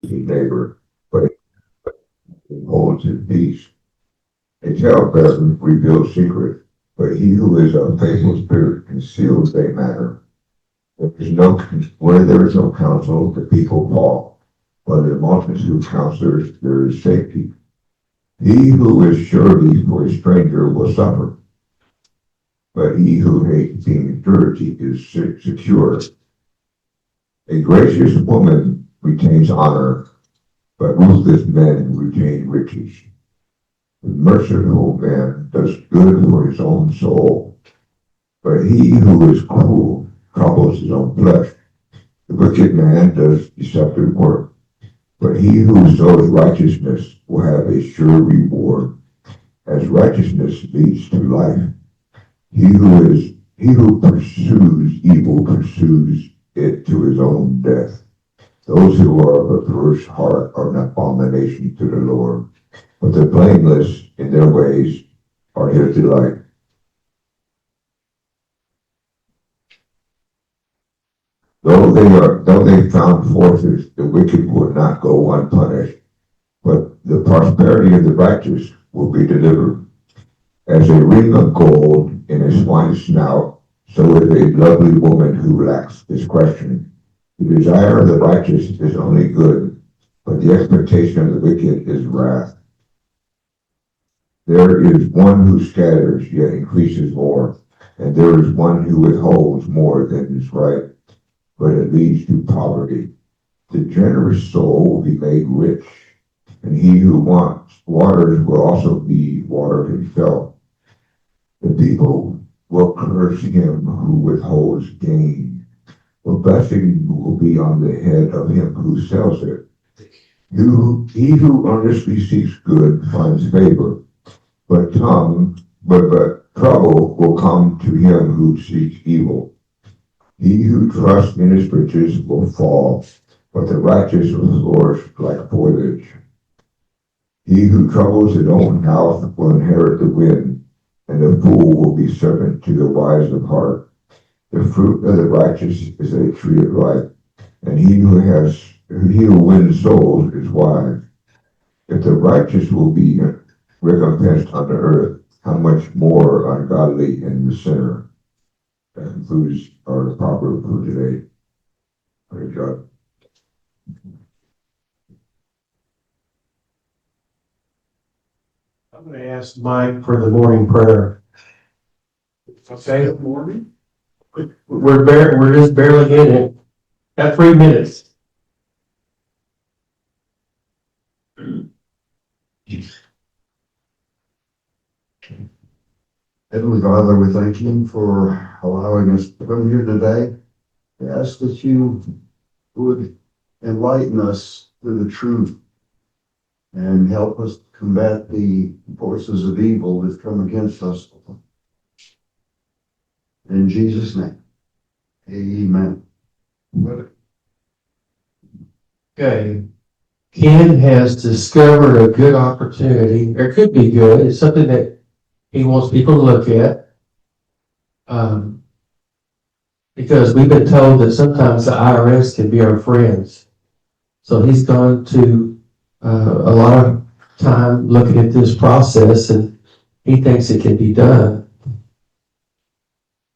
his neighbor, but he holds his peace. A talebearer reveals secrets, but he who is a faithful spirit conceals a matter. Where there is no counsel, the people fall, but in the multitude of counselors there is safety. He who is surety for a stranger will suffer, but he who hates being surety is secure. A gracious woman retains honor, but ruthless men retain riches. The merciful man does good for his own soul, but he who is cruel troubles his own flesh. The wicked man does deceptive work, but he who sows righteousness will have a sure reward, as righteousness leads to life. He who pursues evil pursues it to his own death. Those who are of a perverse heart are an abomination to the Lord, but the blameless in their ways are his delight. Though they found forces, the wicked will not go unpunished, but the prosperity of the righteous will be delivered. As a ring of gold in a swine's snout, so is a lovely woman who lacks discretion. The desire of the righteous is only good, but the expectation of the wicked is wrath. There is one who scatters, yet increases more, and there is one who withholds more than is right, but it leads to poverty. The generous soul will be made rich, and he who wants waters will also be watered himself. The people will curse him who withholds gain, but blessing will be on the head of him who sells it. He who earnestly seeks good finds favor, but trouble will come to him who seeks evil. He who trusts in his riches will fall, but the righteous will flourish like foliage. He who troubles his own house will inherit the wind, and the fool will be servant to the wise of heart. The fruit of the righteous is a tree of life, and he who wins souls is wise. If the righteous will be recompensed on the earth, how much more ungodly in the sinner? That concludes our proverb for today. Praise God. I'm going to ask Mike for the morning prayer. Okay. Good morning. We're just barely in it. Got 3 minutes. Heavenly Father, we thank you for allowing us to come here today. We ask that you would enlighten us to the truth and help us combat the forces of evil that come against us. In Jesus' name, amen. Okay. Ken has discovered a good opportunity, or could be good. It's something that he wants people to look at. Because we've been told that sometimes the IRS can be our friends. So he's gone to a lot of time looking at this process, and he thinks it can be done.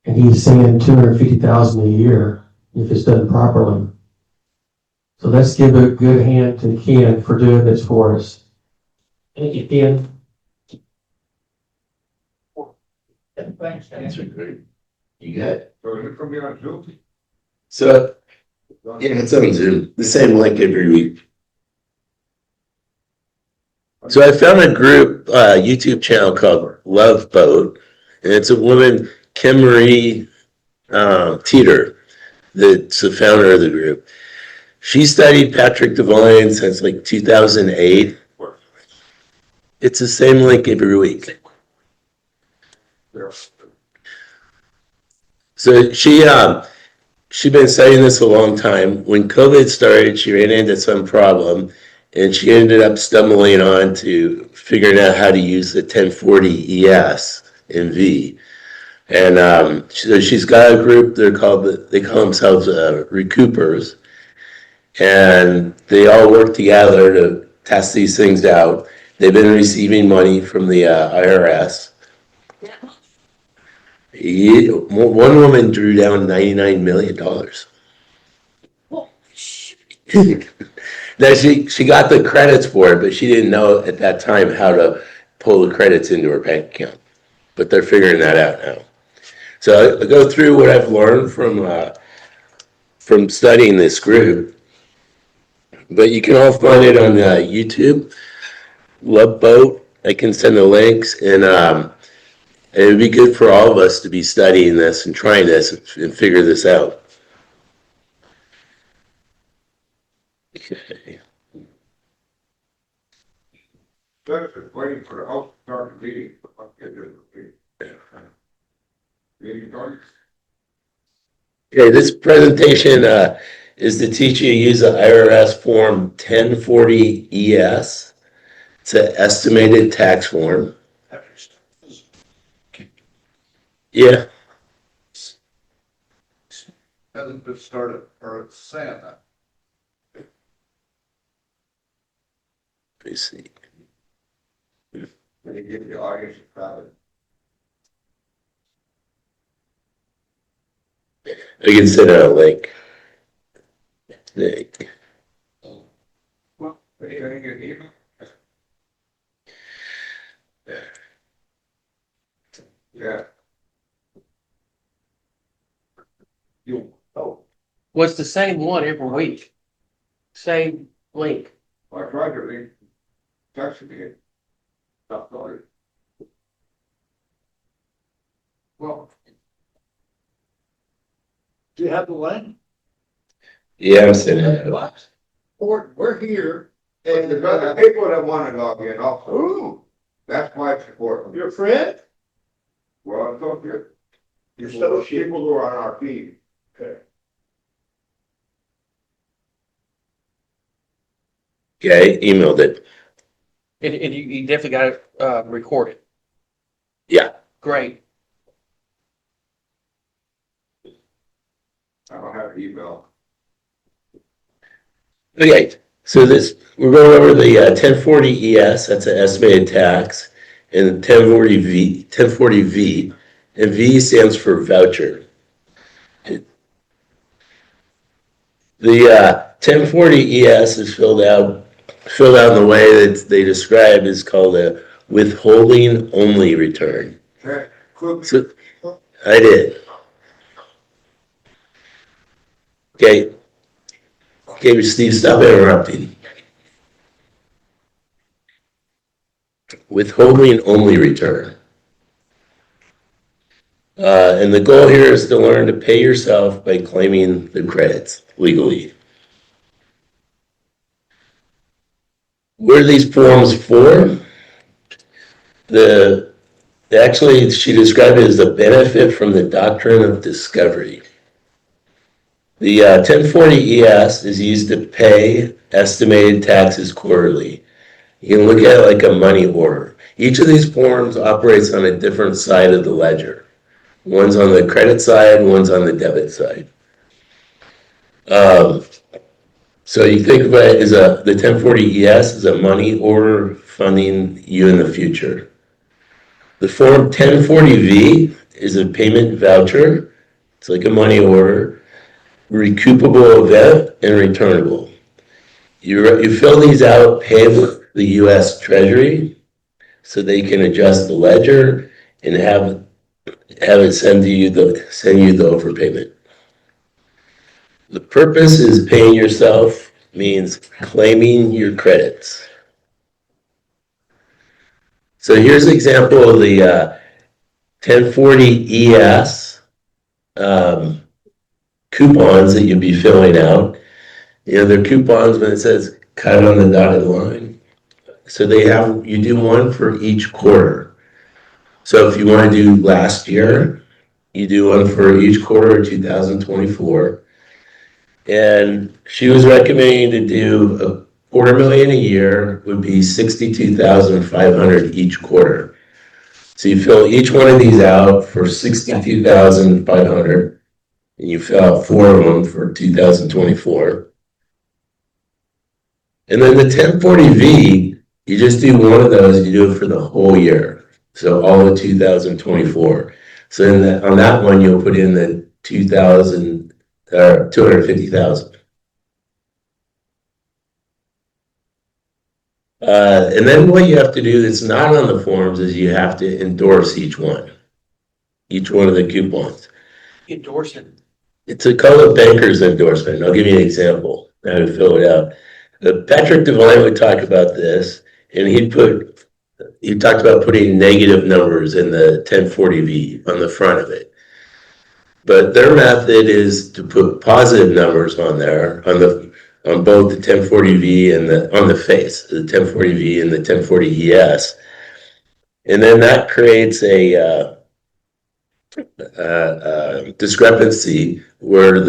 And he's saying $250,000 a year if it's done properly. So let's give a good hand to Ken for doing this for us. Thank you, Ken. Thanks, answer great. You got it. From here on Zoom? So, yeah, it's on Zoom. The same link every week. So I found a group YouTube channel called Love Boat, and it's a woman, Kim Marie Teeter, that's the founder of the group. She studied Patrick Devine since like 2008. It's the same link every week. So she's been studying this a long time. When COVID started, she ran into some problem, and she ended up stumbling on to figuring out how to use the 1040 ES in V. And so she's got a group. They call themselves recoupers, and they all work together to test these things out. They've been receiving money from the IRS. One woman drew down $99 million. Now she got the credits for it, but she didn't know at that time how to pull the credits into her bank account. But they're figuring that out now. So I go through what I've learned from studying this group. But you can all find it on YouTube. Love Boat. I can send the links, and it would be good for all of us to be studying this and trying this and figure this out. Okay. Just waiting for the house to start the meeting. Okay, this presentation is to teach you to use the IRS form 1040 ES. It's an estimated tax form. Yeah. Hasn't been started or saying that. Let me see. When you give the audience a crowd. I can send out a link. Well, they ain't gonna email. Yeah. Well, it's the same one every week. Same link. I tried to read. Text me. Stop going. Well. Do you have the link? Yeah, I'm sending it out. We're here. And there's other people that want to log in also. Ooh, That's why it's important. your friend? Well, it's okay. Your People associate? who are on our feed. Okay. Okay, emailed it. And you definitely got it recorded. Yeah. Great. I don't have an email. Okay, so we're going over the 1040 ES, that's an estimated tax, and 1040 V, and V stands for voucher. The 1040 ES is filled out in the way that they describe is called a withholding only return. Okay, quick. So I did. Okay, Steve, stop interrupting. Withholding only return. And the goal here is to learn to pay yourself by claiming the credits legally. What are these forms for? Actually, she described it as the benefit from the doctrine of discovery. The 1040 ES is used to pay estimated taxes quarterly. You can look at it like a money order. Each of these forms operates on a different side of the ledger. One's on the credit side, one's on the debit side. So you think of it as the 1040 ES is a money order funding you in the future. The form 1040V is a payment voucher. It's like a money order, recoupable event, and returnable. You fill these out, pay with the U.S. Treasury, so they can adjust the ledger and have it send you the overpayment. The purpose is paying yourself, means claiming your credits. So here's an example of the 1040 ES coupons that you'll be filling out. You know, they're coupons when it says cut on the dotted line. So you do one for each quarter. So if you want to do last year, you do one for each quarter of 2024. And she was recommending to do $250,000 a year would be $62,500 each quarter. So you fill each one of these out for $62,500, and you fill out 4 of them for 2024. And then the 1040V, you just do one of those, you do it for the whole year. So all of 2024. So on that one, you'll put in the 250,000. And then what you have to do that's not on the forms is you have to endorse each one of the coupons. Endorsement. It's called a banker's endorsement. I'll give you an example how to fill it out. Patrick Devine would talk about this, and he talked about putting negative numbers in the 1040V on the front of it. But their method is to put positive numbers on there on both the 1040V and on the face, the 1040V and the 1040ES. And then that creates a discrepancy where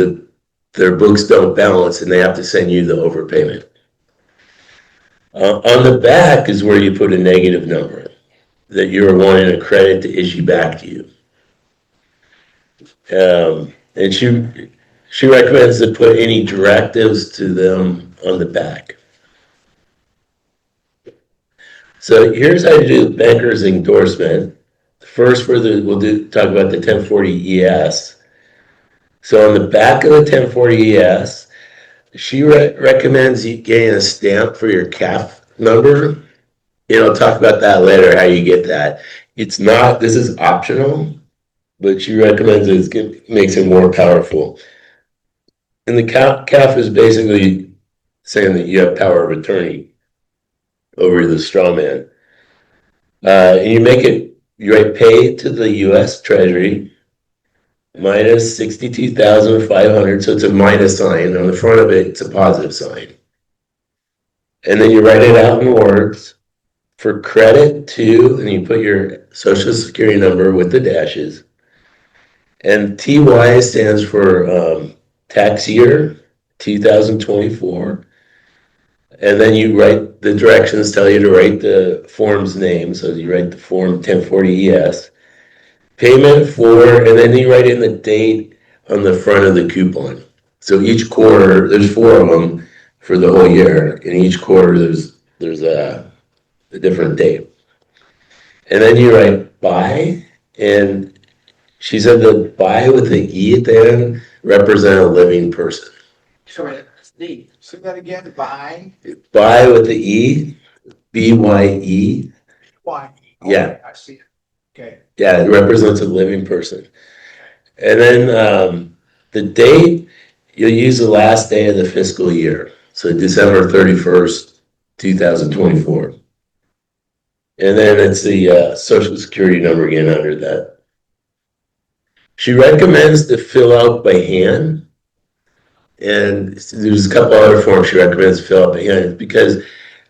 their books don't balance and they have to send you the overpayment. On the back is where you put a negative number that you're wanting a credit to issue back to you. And she recommends to put any directives to them on the back. So here's how to do the banker's endorsement. First, we'll talk about the 1040ES. So on the back of the 1040ES, she recommends you getting a stamp for your CAF number. I'll talk about that later, how you get that. This is optional, but she recommends it makes it more powerful. And the CAF is basically saying that you have power of attorney over the straw man. And you write pay to the U.S. Treasury minus 62,500, so it's a minus sign. On the front of it, it's a positive sign. And then you write it out in words for credit to, and you put your social security number with the dashes. And TY stands for tax year 2024. And then you write the directions, tell you to write the form's name. So you write the form 1040ES. Payment for, and then you write in the date on the front of the coupon. So each quarter, there's 4 of them for the whole year. In each quarter, there's a different date. And then you write buy, and she said the buy with the E at the end represent a living person. Sorry, that's neat. Say that again, buy, Buy with the E, BYE. why? Yeah. I see it. Okay. Yeah, it represents a living person. And then the date, you'll use the last day of the fiscal year. So December 31st, 2024. And then it's the social security number again under that. She recommends to fill out by hand. And there's a couple other forms she recommends to fill out by hand because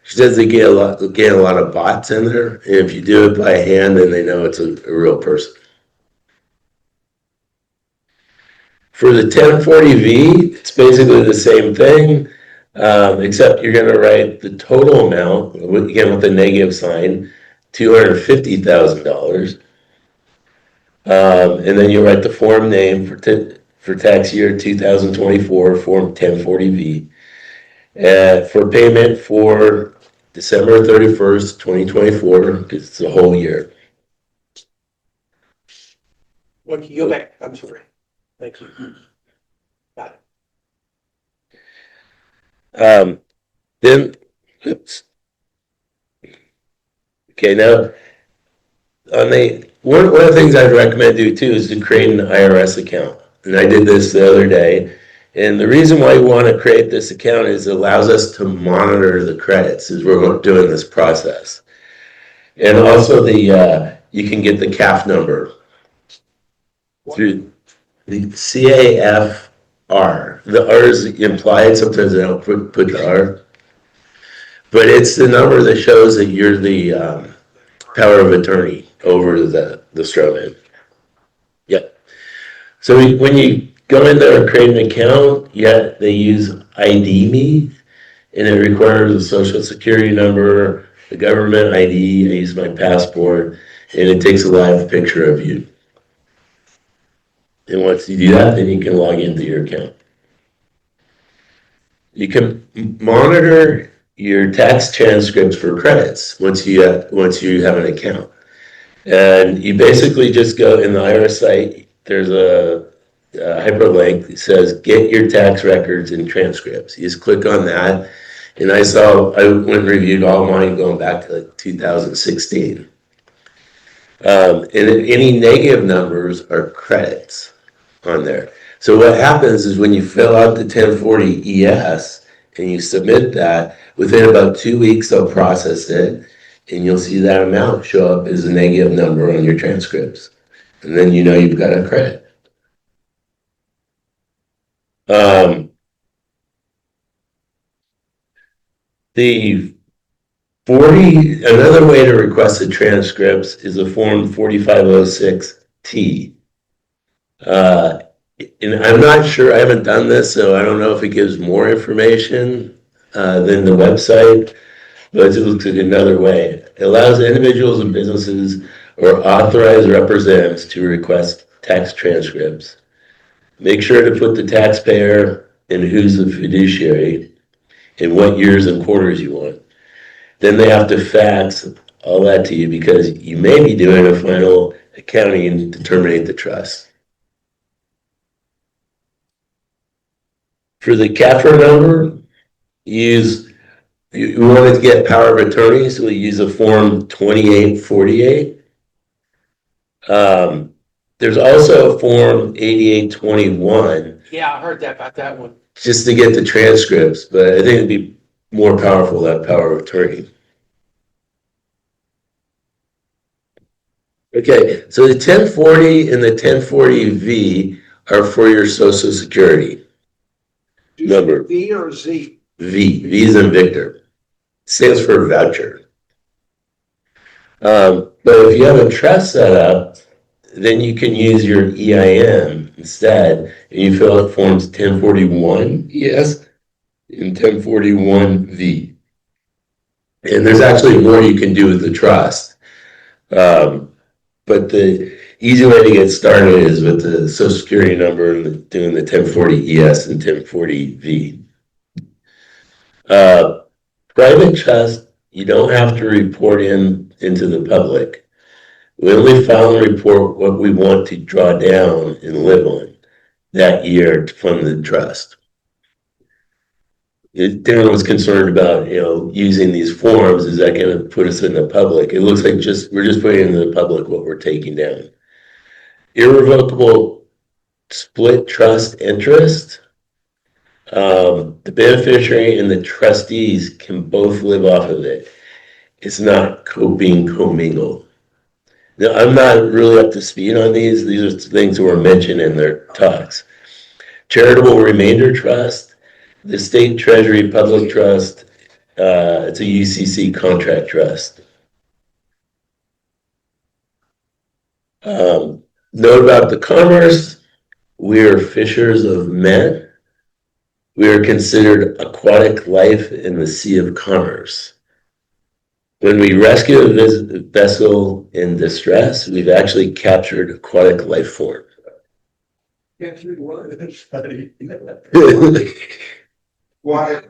she says they get a lot of bots in there. And if you do it by hand, then they know it's a real person. For the 1040V, it's basically the same thing, except you're going to write the total amount, again with the negative sign, $250,000. And then you write the form name for tax year 2024, form 1040V. For payment for December 31st, 2024, because it's a whole year. Well, can you go back? I'm sorry. Thank you. Got it. Then, oops. Okay, now one of the things I'd recommend do too is to create an IRS account. And I did this the other day. And the reason why we want to create this account is it allows us to monitor the credits as we're doing this process. And also you can get the CAF number through the CAFR. The R is implied, sometimes they don't put the R. But it's the number that shows that you're the power of attorney over the straw man. Yep. So when you go in there and create an account, they use ID Me, and it requires a social security number, the government ID. I use my passport, and it takes a live picture of you. And once you do that, then you can log into your account. You can monitor your tax transcripts for credits once you have an account. And you basically just go in the IRS site, there's a hyperlink that says get your tax records and transcripts. You just click on that. And I went and reviewed all mine going back to like 2016. And any negative numbers are credits on there. So what happens is when you fill out the 1040 ES and you submit that, within about 2 weeks they'll process it, and you'll see that amount show up as a negative number on your transcripts. And then you know you've got a credit. Another way to request the transcripts is a form 4506T. And I'm not sure, I haven't done this, so I don't know if it gives more information than the website, but it looks like another way. It allows individuals and businesses or authorized representatives to request tax transcripts. Make sure to put the taxpayer and who's the fiduciary and what years and quarters you want. Then they have to fax all that to you because you may be doing a final accounting to terminate the trust. For the CAFR number, you wanted to get power of attorney, so we use a form 2848. There's also a form 8821. Yeah, I heard that about that one. Just to get the transcripts, but I think it'd be more powerful, that power of attorney. Okay, so the 1040 and the 1040V are for your Social Security number. V or Z? V is in Victor. Stands for voucher. But if you have a trust set up, then you can use your EIN instead, and you fill out forms 1041 ES and 1041V. And there's actually more you can do with the trust. But the easy way to get started is with the Social Security number and doing the 1040 ES and 1040V. Private trust, you don't have to report into the public. We only file and report what we want to draw down and live on that year from the trust. Darren was concerned about, using these forms. Is that going to put us in the public? It looks like we're just putting into the public what we're taking down. Irrevocable split trust interest. The beneficiary and the trustees can both live off of it. It's not being commingled. Now, I'm not really up to speed on these. These are things that were mentioned in their talks. Charitable remainder trust, the state treasury public trust, it's a UCC contract trust. Note about the commerce, we are fishers of men. We are considered aquatic life in the sea of commerce. When we rescue a vessel in distress, we've actually captured aquatic life form. Captured what? That's funny. Why?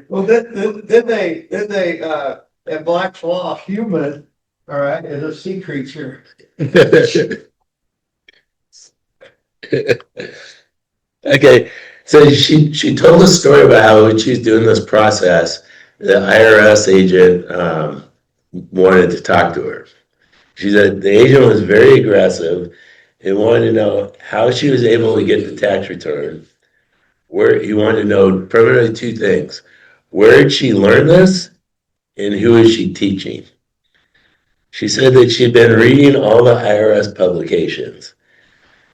Well, then they in Black's Law, human, all right, is a sea creature. Okay, so she told a story about how when she was doing this process, the IRS agent wanted to talk to her. She said the agent was very aggressive and wanted to know how she was able to get the tax return. Where he wanted to know primarily two things: where did she learn this, and who is she teaching? She said that she'd been reading all the IRS publications.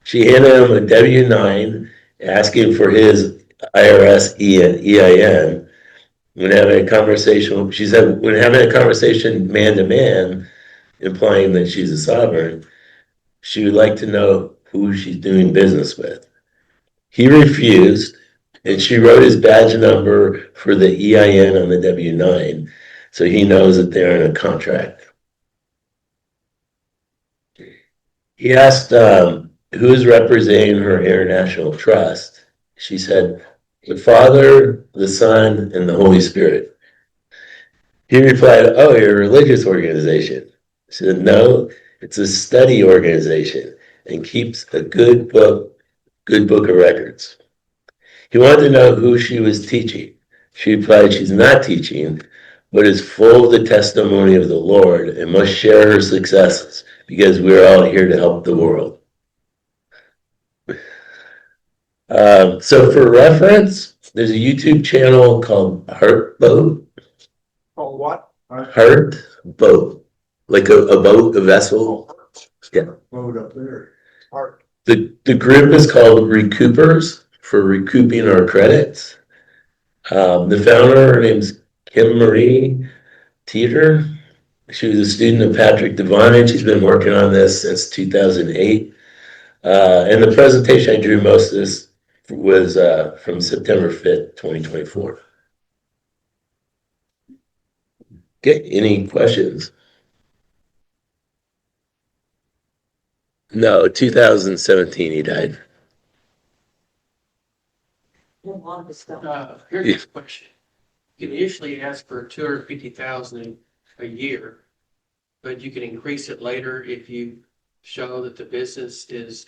She handed him a W-9 asking for his IRS EIN. When having a conversation, she said, when having a conversation man to man, implying that she's a sovereign, she would like to know who she's doing business with. He refused, and she wrote his badge number for the EIN on the W-9, so he knows that they're in a contract. He asked who is representing her international trust. She said, the Father, the Son, and the Holy Spirit. He replied, "Oh, you're a religious organization." I said, "No, it's a study organization and keeps a good book of records." He wanted to know who she was teaching. She replied, "She's not teaching, but is full of the testimony of the Lord and must share her successes because we're all here to help the world." So for reference, there's a YouTube channel called Heart Boat. Oh, what? Heart Boat, like a boat, a vessel. Yeah. Road up there. Art. The group is called Recoupers for recouping our credits. The founder, her name's Kim Marie Teeter. She was a student of Patrick Devine, and she's been working on this since 2008. And the presentation I drew most of this was from September 5th, 2024. Okay, any questions? No, 2017 he died. Here's a question. You can usually ask for 250,000 a year, but you can increase it later if you show that the business is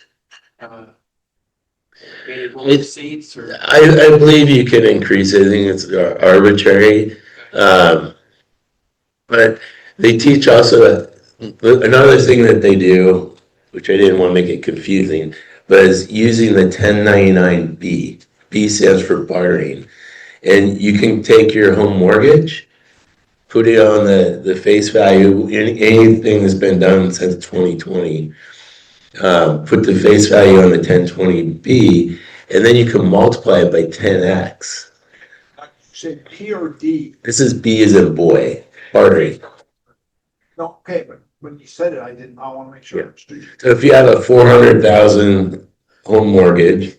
getting more receipts or. I believe you can increase it. I think it's arbitrary. But they teach also another thing that they do, which I didn't want to make it confusing, but is using the 1099B. B stands for bartering. And you can take your home mortgage, put it on the face value, anything that's been done since 2020, put the face value on the 1020B, and then you can multiply it by 10x. Say P or D. This is B as in boy, bartering. No, okay, but when you said it, I want to make sure. Yeah. So if you have a 400,000 home mortgage,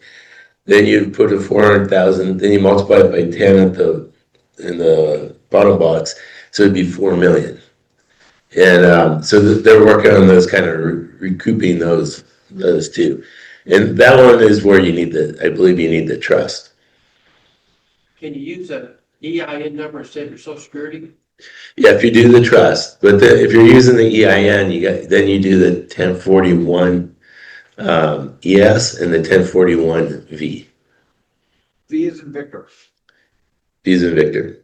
then you put a 400,000, then you multiply it by 10 in the bottom box, so it'd be 4 million. And so they're working on those kind of recouping those two. And that one is where you need I believe you need the trust. Can you use a EIN number instead of your social security? Yeah, if you do the trust, but if you're using the EIN, then you do the 1041 ES and the 1041 V. V is in Victor. V is in Victor.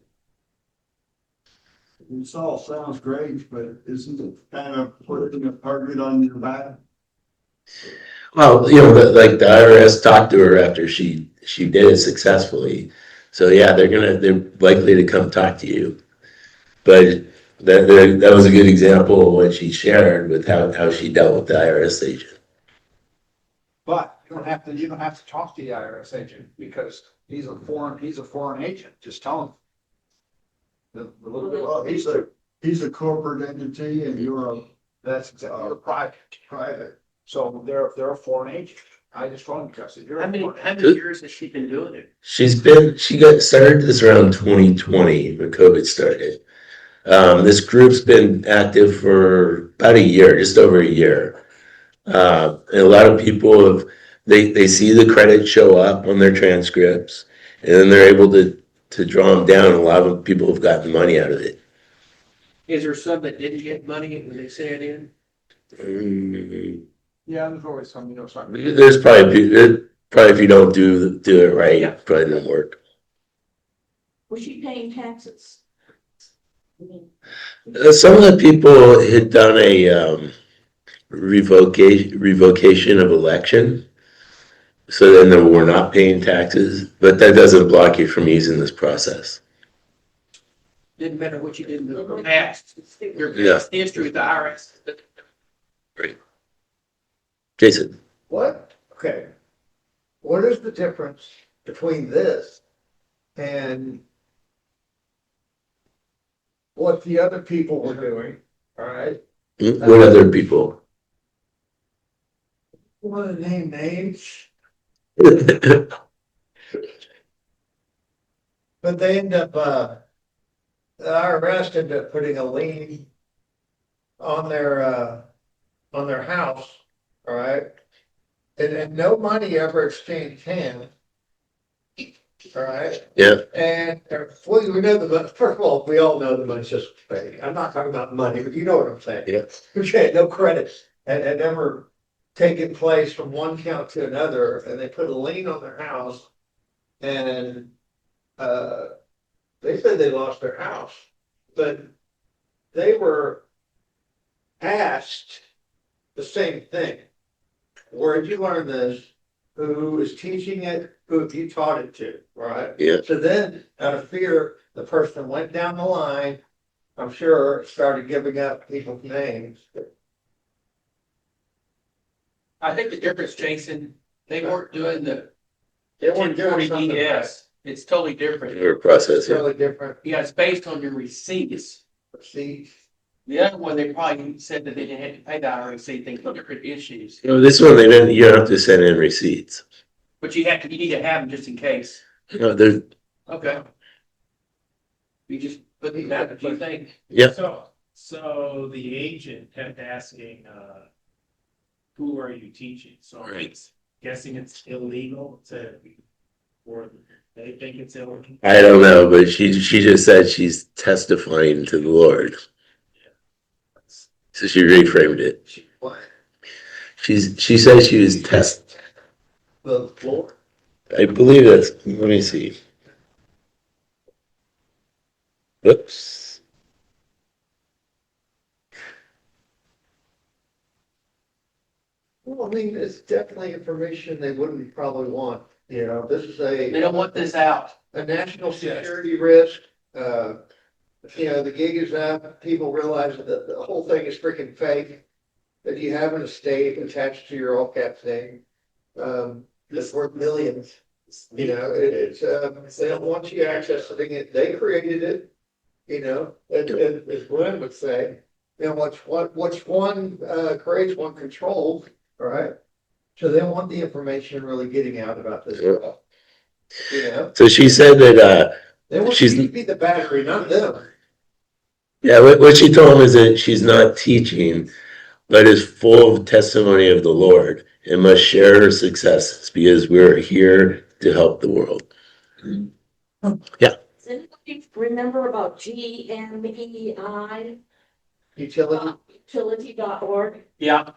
This all sounds great, but isn't it kind of putting a target on your back? Well, like the IRS talked to her after she did it successfully. So yeah, they're likely to come talk to you. But that was a good example of what she shared with how she dealt with the IRS agent. But you don't have to talk to the IRS agent because he's a foreign agent. Just tell him. Well, he's a corporate entity and you're That's exactly private. So they're a foreign agent. I just told him because How many years has she been doing it? She got started this around 2020 when COVID started. This group's been active for about a year, just over a year. And a lot of people they see the credits show up on their transcripts, and then they're able to draw them down. A lot of people have gotten money out of it. Is there some that didn't get money when they sent it in? yeah, there's always some There's probably if you don't do it right, Yeah. it probably doesn't work. Was she paying taxes? Some of the people had done a revocation of election, so then they were not paying taxes, but that doesn't block you from using this process. Didn't matter what you did in the past. Your past history with the IRS. Right. Jason. What? Okay. What is the difference between this and what the other people were doing? All right. What other people? Want to name names? But they end up, the IRS ended up putting a lien on their house, all right? And no money ever exchanged hands. all right? Yeah. And we know the money, first of all, we all know the money's just fake. I'm not talking about money, but you know what I'm saying. Yeah. Okay, no credit had ever taken place from one account to another, and they put a lien on their house, and they said they lost their house, but they were asked the same thing. Where did you learn this? Who is teaching it? Who have you taught it to? Right? Yeah. So then, out of fear, the person went down the line, I'm sure, started giving up people's names. I think the difference, Jason, they weren't doing the They weren't doing 1040 something right. DS. It's totally different. Or It's processing. totally different. Yeah, it's based on your receipts. See, The other one, they probably said that they didn't have to pay the IRS, they were different issues. No, this one they don't. You don't have to send in receipts. But you need to have them just in case. No, there's. Okay. You just put that, what you think. Yeah. So the agent kept asking, who are you teaching? So Right. it's guessing it's illegal or they think it's illegal. I don't know, but she just said she's testifying to the Lord. So she reframed it. what? She said she was The floor? I believe that's. Let me see. Oops. Well, I mean, it's definitely information they wouldn't probably want. You know, this is They don't want this out. a national security risk. You know, the gig is up. People realize that the whole thing is freaking fake. That you have an estate attached to your all cap thing. That's worth millions. You know, they don't want you accessing it. They created it. You know, and as Glenn would say, you know, what's one creates one controls, all right? So they want the information really getting out about this Yeah. stuff. You know, So she said that. they want She's- you to be the battery, not them. Yeah, what she told him is that she's not teaching, but is full of testimony of the Lord and must share her successes because we're here to help the world. Does anybody remember about GMEI? Utility. Utility.org? Yeah.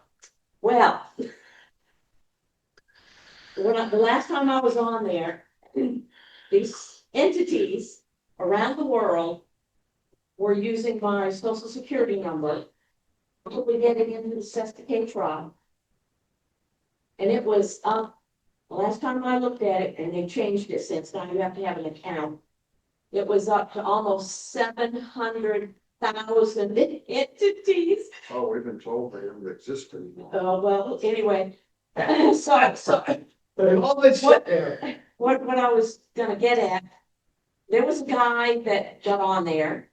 Well, the last time I was on there, these entities around the world were using my social security number, probably getting into the Sesta trial. And it was up, the last time I looked at it, and they changed it since now you have to have an account. It was up to almost 700,000 entities. Oh, we've been told they don't exist anymore. Oh, well, anyway, so They always sit there. what I was gonna get at, there was a guy that got on there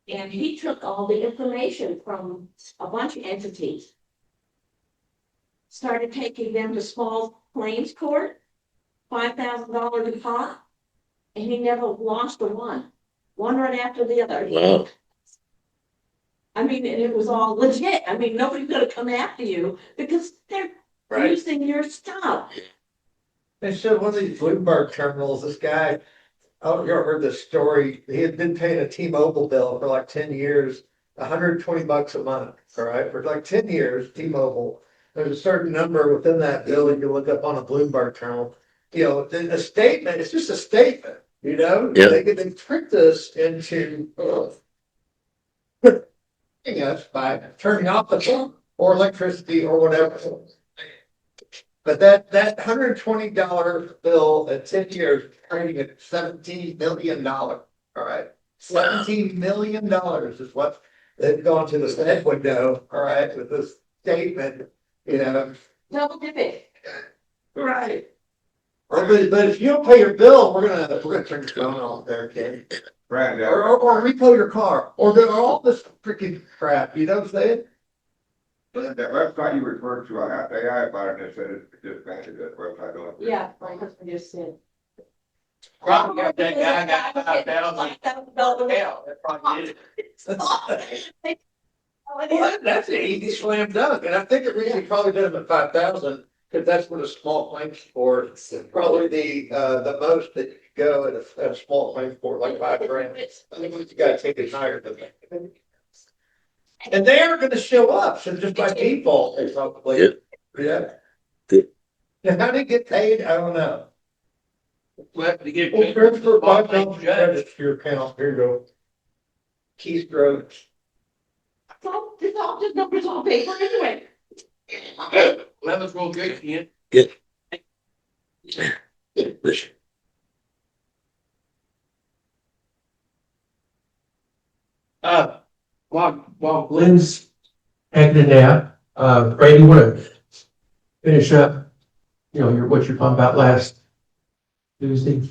and he took all the information from a bunch of entities. Started taking them to small claims court, $5,000 deposit, and he never lost one right after the other. Wow. I mean, and it was all legit. I mean, nobody's gonna come after you because they're using your stuff. They showed one of these Bloomberg terminals, this guy, I don't know if you ever heard this story. He had been paying a T-Mobile bill for like 10 years, $120 a month, all right, for like 10 years, T-Mobile. There's a certain number within that bill you can look up on a Bloomberg terminal. You know, a statement, it's just a statement, you know? Yeah. They trick this into us by turning off the phone or electricity or whatever. But that $120 bill at 10 years trading at $17 million. All right. $17 million is what they've gone to the Fed window, all right, with this statement, you know. Double dipping. Right. But if you don't pay your bill, we're gonna turn your phone off there, kid. Brad, Or repo your car, or do all this freaking crap, you know what I'm saying? that website you referred to, I asked AI about it, and it said it just matches that website. Yeah, my husband just said. Probably got that guy got $5,000. $5,000. Yeah, that probably did. Well, that's an easy slam dunk, and I think it really probably did them at 5,000, because that's what a small claims court, probably the most that go at a small claim court, like $5 grand. I think you gotta take it higher than that. And they aren't gonna show up, so just by default, they probably. Yep. Yeah. Yep. And how they get paid, I don't know. We'll have to give. Well, transfer $5 Judge. credits to your account, here you go. Keystroke. It's all just numbers on paper anyway. Lemon's real good, Ian. While Glenn's taking a nap, Brady, you want to finish up, what you're talking about last Tuesday?